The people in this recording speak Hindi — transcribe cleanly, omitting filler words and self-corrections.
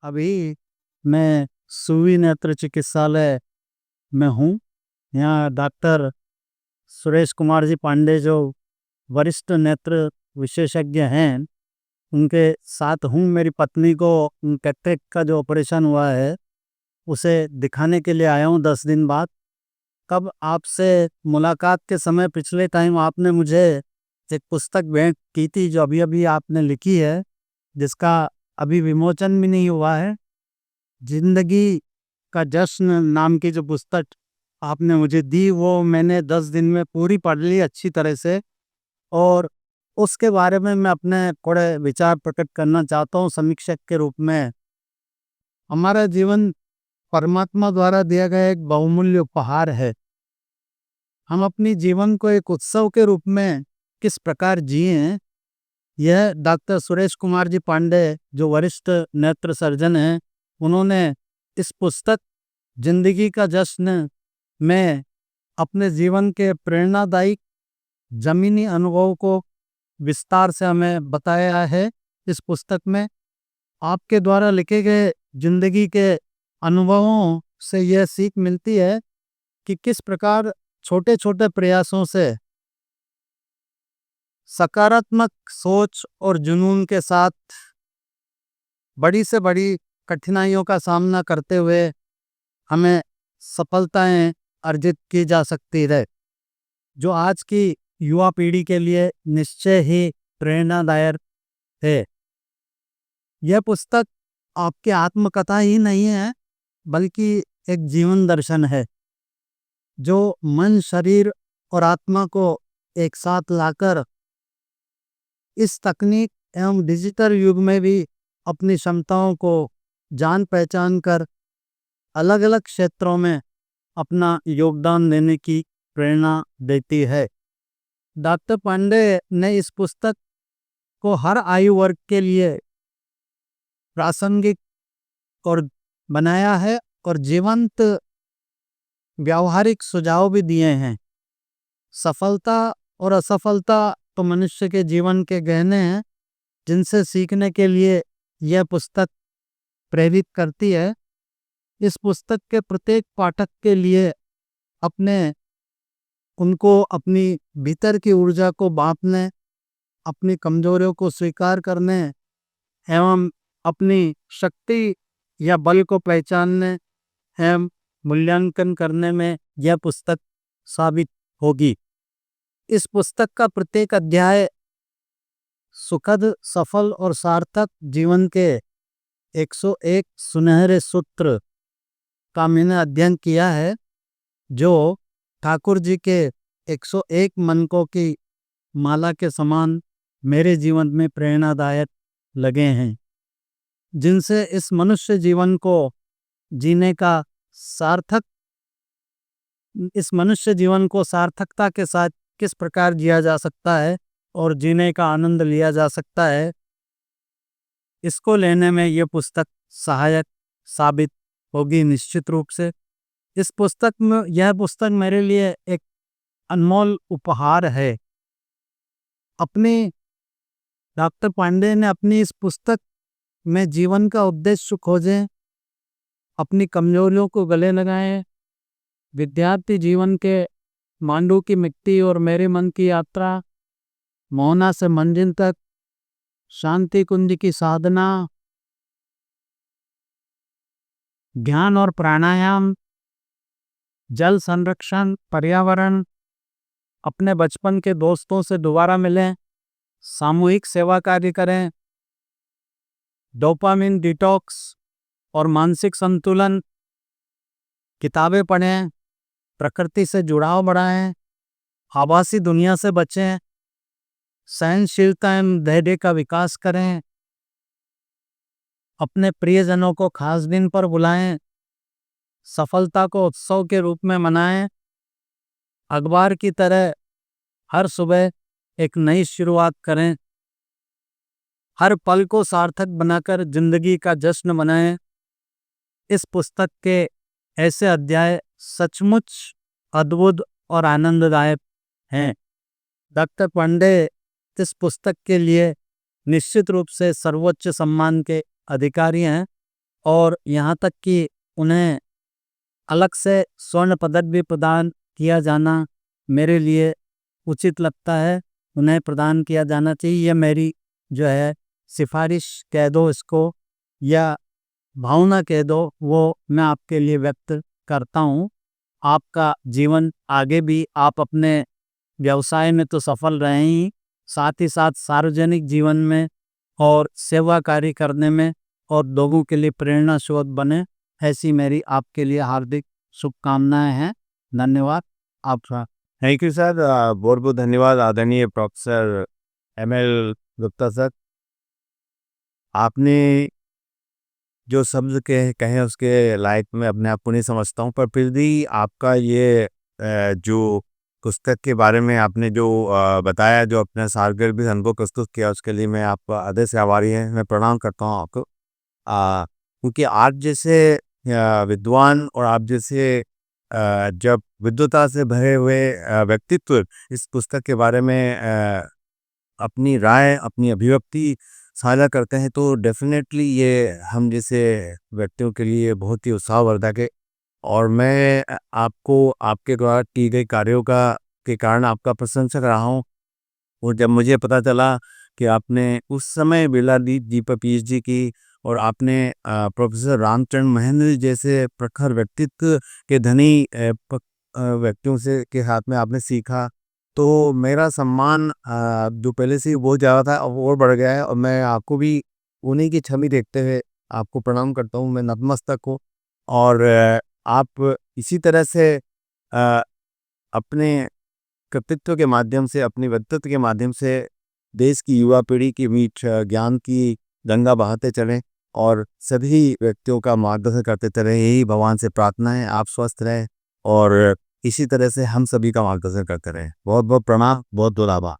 अभी मैं सुवी नेत्र चिकित्सालय में हूँ। यहाँ डॉक्टर सुरेश कुमार जी पांडे जो वरिष्ठ नेत्र विशेषज्ञ हैं, उनके साथ हूँ। मेरी पत्नी को कैटरेक्ट का जो ऑपरेशन हुआ है उसे दिखाने के लिए आया हूँ 10 दिन बाद। कब आपसे मुलाकात के समय पिछले टाइम आपने मुझे एक पुस्तक भेंट की थी जो अभी अभी आपने लिखी है, जिसका अभी विमोचन भी नहीं हुआ है। जिंदगी का जश्न नाम की जो पुस्तक आपने मुझे दी वो मैंने 10 दिन में पूरी पढ़ ली अच्छी तरह से, और उसके बारे में मैं अपने थोड़े विचार प्रकट करना चाहता हूँ समीक्षक के रूप में। हमारा जीवन परमात्मा द्वारा दिया गया एक बहुमूल्य उपहार है। हम अपनी जीवन को एक उत्सव के रूप में किस प्रकार जिए, यह डॉक्टर सुरेश कुमार जी पांडे जो वरिष्ठ नेत्र सर्जन हैं, उन्होंने इस पुस्तक जिंदगी का जश्न में अपने जीवन के प्रेरणादायी जमीनी अनुभव को विस्तार से हमें बताया है। इस पुस्तक में आपके द्वारा लिखे गए जिंदगी के अनुभवों से यह सीख मिलती है कि किस प्रकार छोटे छोटे प्रयासों से सकारात्मक सोच और जुनून के साथ बड़ी से बड़ी कठिनाइयों का सामना करते हुए हमें सफलताएं अर्जित की जा सकती है, जो आज की युवा पीढ़ी के लिए निश्चय ही प्रेरणादायक है। यह पुस्तक आपकी आत्मकथा ही नहीं है, बल्कि एक जीवन दर्शन है जो मन, शरीर और आत्मा को एक साथ लाकर इस तकनीक एवं डिजिटल युग में भी अपनी क्षमताओं को जान पहचान कर अलग अलग क्षेत्रों में अपना योगदान देने की प्रेरणा देती है। डॉक्टर पांडे ने इस पुस्तक को हर आयु वर्ग के लिए प्रासंगिक और बनाया है और जीवंत व्यावहारिक सुझाव भी दिए हैं। सफलता और असफलता तो मनुष्य के जीवन के गहने हैं, जिनसे सीखने के लिए यह पुस्तक प्रेरित करती है। इस पुस्तक के प्रत्येक पाठक के लिए उनको अपनी भीतर की ऊर्जा को बांटने, अपनी कमजोरियों को स्वीकार करने एवं अपनी शक्ति या बल को पहचानने एवं मूल्यांकन करने में यह पुस्तक साबित होगी। इस पुस्तक का प्रत्येक अध्याय सुखद, सफल और सार्थक जीवन के 101 सुनहरे सूत्र का मैंने अध्ययन किया है, जो ठाकुर जी के 101 मनकों की माला के समान मेरे जीवन में प्रेरणादायक लगे हैं, जिनसे इस मनुष्य जीवन को जीने का सार्थकता के साथ किस प्रकार जिया जा सकता है और जीने का आनंद लिया जा सकता है, इसको लेने में यह पुस्तक सहायक साबित होगी निश्चित रूप से। यह पुस्तक मेरे लिए एक अनमोल उपहार है। डॉक्टर पांडे ने अपनी इस पुस्तक में जीवन का उद्देश्य खोजें, अपनी कमजोरियों को गले लगाएं, विद्यार्थी जीवन के मांडू की मिट्टी और मेरे मन की यात्रा, मोहना से मंजिल तक, शांति कुंज की साधना, ध्यान और प्राणायाम, जल संरक्षण, पर्यावरण, अपने बचपन के दोस्तों से दोबारा मिलें, सामूहिक सेवा कार्य करें, डोपामिन डिटॉक्स और मानसिक संतुलन, किताबें पढ़ें, प्रकृति से जुड़ाव बढ़ाएं, आभासी दुनिया से बचें, सहनशीलता एवं धैर्य का विकास करें, अपने प्रियजनों को खास दिन पर बुलाएं, सफलता को उत्सव के रूप में मनाएं, अखबार की तरह हर सुबह एक नई शुरुआत करें, हर पल को सार्थक बनाकर जिंदगी का जश्न मनाएं। इस पुस्तक के ऐसे अध्याय सचमुच अद्भुत और आनंददायक हैं। डॉक्टर पांडे इस पुस्तक के लिए निश्चित रूप से सर्वोच्च सम्मान के अधिकारी हैं और यहाँ तक कि उन्हें अलग से स्वर्ण पदक भी प्रदान किया जाना मेरे लिए उचित लगता है। उन्हें प्रदान किया जाना चाहिए। यह मेरी जो है सिफारिश कह दो इसको, या भावना कह दो, वो मैं आपके लिए व्यक्त करता हूँ। आपका जीवन आगे भी आप अपने व्यवसाय में तो सफल रहे ही, साथ ही साथ सार्वजनिक जीवन में और सेवा कार्य करने में और लोगों के लिए प्रेरणा स्रोत बने, ऐसी मेरी आपके लिए हार्दिक शुभकामनाएं हैं। धन्यवाद आपका। थैंक यू सर, बहुत बहुत धन्यवाद आदरणीय प्रोफेसर एमएल गुप्ता सर। आपने जो शब्द कहे उसके लायक मैं अपने आप को नहीं समझता हूँ, पर फिर भी आपका ये जो पुस्तक के बारे में आपने जो बताया, जो अपना सारगर्भित अनुभव प्रस्तुत किया, उसके लिए मैं आपका हृदय से आभारी है। मैं प्रणाम करता हूँ आपको। क्योंकि आप जैसे विद्वान और आप जैसे जब विद्वता से भरे हुए व्यक्तित्व इस पुस्तक के बारे में अपनी राय, अपनी अभिव्यक्ति साझा करते हैं, तो डेफिनेटली ये हम जैसे व्यक्तियों के लिए बहुत ही उत्साहवर्धक है। और मैं आपको आपके द्वारा की गई कार्यों का के कारण आपका प्रशंसक रहा हूँ। और जब मुझे पता चला कि आपने उस समय बेलादीप जी पर पीएचडी की और आपने प्रोफेसर रामचंद्र महेंद्र जी जैसे प्रखर व्यक्तित्व के धनी व्यक्तियों से के हाथ में आपने सीखा, तो मेरा सम्मान जो पहले से ही बहुत ज़्यादा था अब और बढ़ गया है। और मैं आपको भी उन्हीं की छवि देखते हुए आपको प्रणाम करता हूँ। मैं नतमस्तक हूँ। और आप इसी तरह से अ, अपने कृतित्व के माध्यम से, अपने व्यक्तित्व के माध्यम से देश की युवा पीढ़ी के बीच ज्ञान की गंगा बहाते चलें और सभी व्यक्तियों का मार्गदर्शन करते चलें। यही भगवान से प्रार्थना है। आप स्वस्थ रहें और इसी तरह से हम सभी का मार्गदर्शन करते रहें। बहुत बहुत प्रणाम, बहुत बहुत आभार।